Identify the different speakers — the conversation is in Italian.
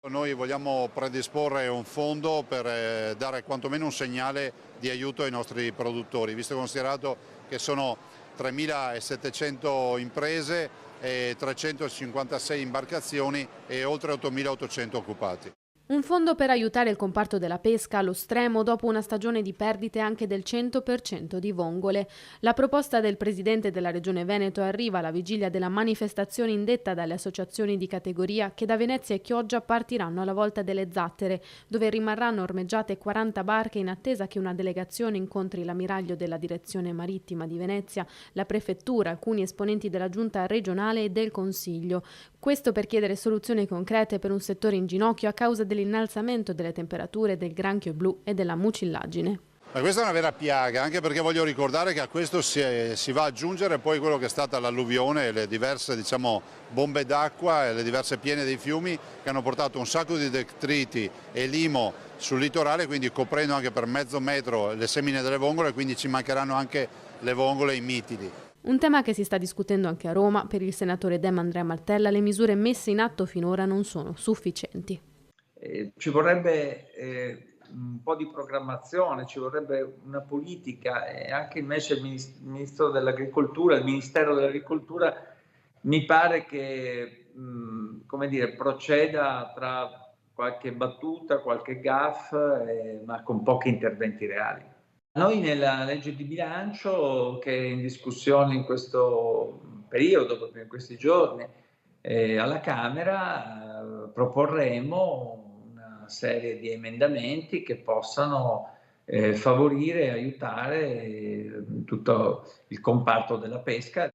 Speaker 1: Noi vogliamo predisporre un fondo per dare quantomeno un segnale di aiuto ai nostri produttori, visto e considerato che sono 3.700 imprese, 356 imbarcazioni e oltre 8.800 occupati.
Speaker 2: Un fondo per aiutare il comparto della pesca allo stremo dopo una stagione di perdite anche del 100% di vongole. La proposta del presidente della Regione Veneto arriva alla vigilia della manifestazione indetta dalle associazioni di categoria che da Venezia e Chioggia partiranno alla volta delle Zattere, dove rimarranno ormeggiate 40 barche in attesa che una delegazione incontri l'ammiraglio della direzione marittima di Venezia, la prefettura, alcuni esponenti della giunta regionale e del Consiglio. Questo per chiedere soluzioni concrete per un settore in ginocchio a causa dell'innalzamento delle temperature del granchio blu e della mucillagine.
Speaker 1: Ma questa è una vera piaga, anche perché voglio ricordare che a questo si va ad aggiungere poi quello che è stata l'alluvione, le diverse bombe d'acqua e le diverse piene dei fiumi che hanno portato un sacco di detriti e limo sul litorale, quindi coprendo anche per mezzo metro le semine delle vongole, quindi ci mancheranno anche le vongole e i mitili.
Speaker 2: Un tema che si sta discutendo anche a Roma. Per il senatore Dem Andrea Martella le misure messe in atto finora non sono sufficienti.
Speaker 3: Ci vorrebbe un po' di programmazione, ci vorrebbe una politica e anche invece il Ministro dell'Agricoltura, il Ministero dell'Agricoltura mi pare che come dire, proceda tra qualche battuta, qualche gaffe, ma con pochi interventi reali. Noi nella legge di bilancio che è in discussione in questo periodo, proprio in questi giorni, alla Camera proporremo una serie di emendamenti che possano favorire e aiutare tutto il comparto della pesca.